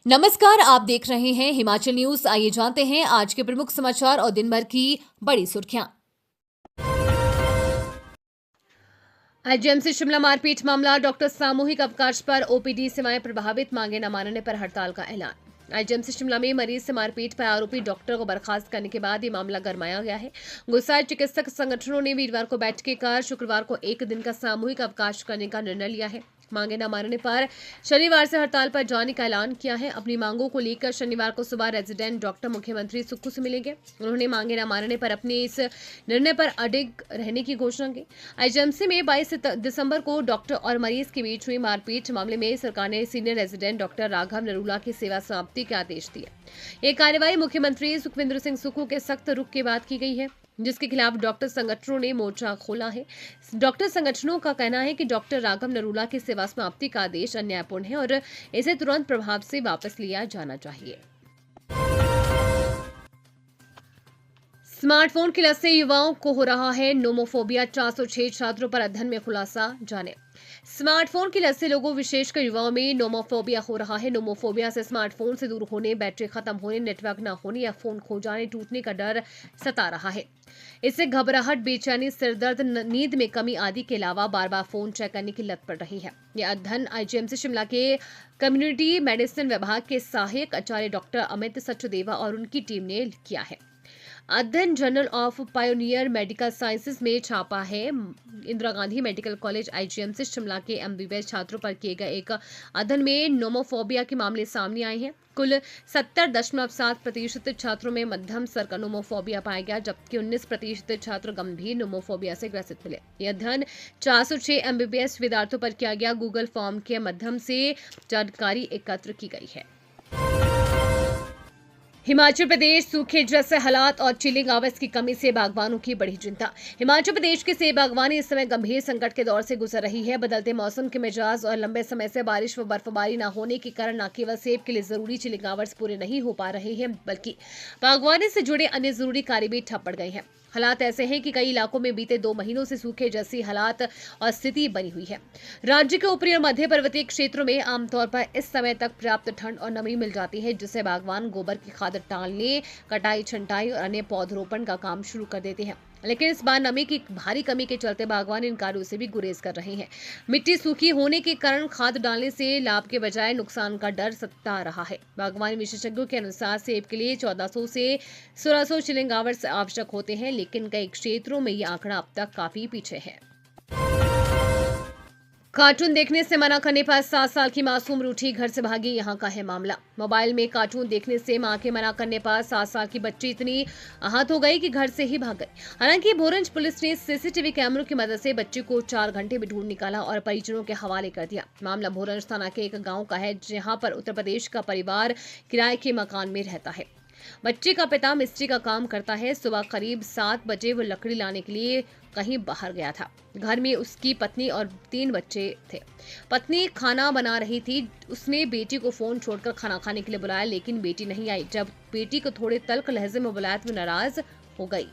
नमस्कार, आप देख रहे हैं हिमाचल न्यूज। आइए जानते हैं आज के प्रमुख समाचार और दिन भर की बड़ी सुर्खियां। आईजीएमसी शिमला मारपीट मामला, डॉक्टर सामूहिक अवकाश पर ओपीडी सेवाएं प्रभावित, मांगे न मानने पर हड़ताल का ऐलान। आईजीएमसी शिमला में मरीज से मारपीट पर आरोपी डॉक्टर को बर्खास्त करने के बाद ये मामला गरमाया गया है। गुस्साए चिकित्सक संगठनों ने वीरवार को बैठकें कर शुक्रवार को एक दिन का सामूहिक अवकाश करने का निर्णय लिया है। मांगे न मानने पर शनिवार से हड़ताल पर जाने का ऐलान किया है। अपनी मांगों को लेकर शनिवार को सुबह रेजिडेंट डॉक्टर मुख्यमंत्री सुक्खू से मिलेंगे। उन्होंने मांगे न मानने पर अपने इस निर्णय पर अडिग रहने की घोषणा की। आईजीएमसी में 22 दिसंबर को डॉक्टर और मरीज के बीच हुई मारपीट मामले में सरकार ने senior resident doctor Raghav Narula की सेवा समाप्ति के आदेश दिए। ये कार्रवाई मुख्यमंत्री सुखविंदर सिंह सुक्खू के सख्त रुख के बाद की गई है, जिसके खिलाफ डॉक्टर संगठनों ने मोर्चा खोला है। डॉक्टर संगठनों का कहना है कि डॉक्टर राघव नरूला की सेवा समाप्ति का आदेश अन्यायपूर्ण है और इसे तुरंत प्रभाव से वापस लिया जाना चाहिए। स्मार्टफोन की लत से युवाओं को हो रहा है नोमोफोबिया, 406 छात्रों पर अध्ययन में खुलासा, जाने। स्मार्टफोन की लत से लोगों विशेषकर युवाओं में नोमोफोबिया हो रहा है। नोमोफोबिया से स्मार्टफोन से दूर होने, बैटरी खत्म होने, नेटवर्क न होने या फोन खो जाने, टूटने का डर सता रहा है। इससे घबराहट, बेचैनी, सिरदर्द, नींद में कमी आदि के अलावा बार बार फोन चेक करने की लत पड़ रही है। यह अध्ययन आईजीएमसी शिमला के कम्युनिटी मेडिसिन विभाग के सहायक आचार्य डॉक्टर अमित सचदेवा और उनकी टीम ने किया है। अध्ययन journal of pioneer medical sciences में छापा है। Indira Gandhi medical college IGMC Shimla के एमबीबीएस छात्रों पर किए गए एक अध्ययन में नोमोफोबिया के मामले सामने आए हैं। कुल 70.7% छात्रों में मध्यम स्तर का नोमोफोबिया पाया गया, जबकि 19% छात्र गंभीर नोमोफोबिया से ग्रसित मिले। यह अध्ययन 406 एमबीबीएस विद्यार्थियों पर किया गया। गूगल फॉर्म के माध्यम से जानकारी एकत्र की गई है। हिमाचल प्रदेश सूखे जैसे हालात और चिलिंग आवर्स की कमी से बागवानों की बड़ी चिंता। हिमाचल प्रदेश की सेब बागवानी इस समय गंभीर संकट के दौर से गुजर रही है। बदलते मौसम के मिजाज और लंबे समय से बारिश व बर्फबारी न होने के कारण न केवल सेब के लिए जरूरी चिलिंग आवर्स पूरे नहीं हो पा रहे हैं, बल्कि बागवानी से जुड़े अन्य जरूरी कार्य भी ठप पड़ गए हैं। हालात ऐसे हैं कि कई इलाकों में बीते 2 महीनों से सूखे जैसी हालात और स्थिति बनी हुई है। राज्य के ऊपरी और मध्य पर्वतीय क्षेत्रों में आमतौर पर इस समय तक पर्याप्त ठंड और नमी मिल जाती है, जिससे बागवान गोबर की खाद डालने, कटाई, छंटाई और अन्य पौधरोपण का काम शुरू कर देते हैं। लेकिन इस बार नमी की भारी कमी के चलते बागवान इन कार्यों से भी गुरेज कर रहे हैं। मिट्टी सूखी होने के कारण खाद डालने से लाभ के बजाय नुकसान का डर सता रहा है। बागवानी विशेषज्ञों के अनुसार सेब के लिए 1400 से 1600 चिलिंग आवर्स आवश्यक होते हैं, लेकिन कई क्षेत्रों में ये आंकड़ा अब तक काफी पीछे है। कार्टून देखने से मना करने पर 7 साल की मासूम रूठी घर से भागी, यहाँ का है मामला। मोबाइल में कार्टून देखने से मां के मना करने पर 7 साल की बच्ची इतनी आहत हो गई कि घर से ही भाग गई। हालांकि भोरंज पुलिस ने सीसीटीवी कैमरों की मदद से बच्ची को 4 घंटे में ढूंढ निकाला और परिजनों के हवाले कर दिया। मामला भोरंज थाना के एक गाँव का है, जहाँ पर उत्तर प्रदेश का परिवार किराए के मकान में रहता है। बच्चे का पिता मिस्त्री का काम करता है। सुबह करीब 7 बजे वो लकड़ी लाने के लिए कहीं बाहर गया था। घर में उसकी पत्नी और 3 बच्चे थे। पत्नी खाना बना रही थी। उसने बेटी को फोन छोड़कर खाना खाने के लिए बुलाया, लेकिन बेटी नहीं आई। जब बेटी को थोड़े तल्ख लहजे में बुलाया तो नाराज हो गई।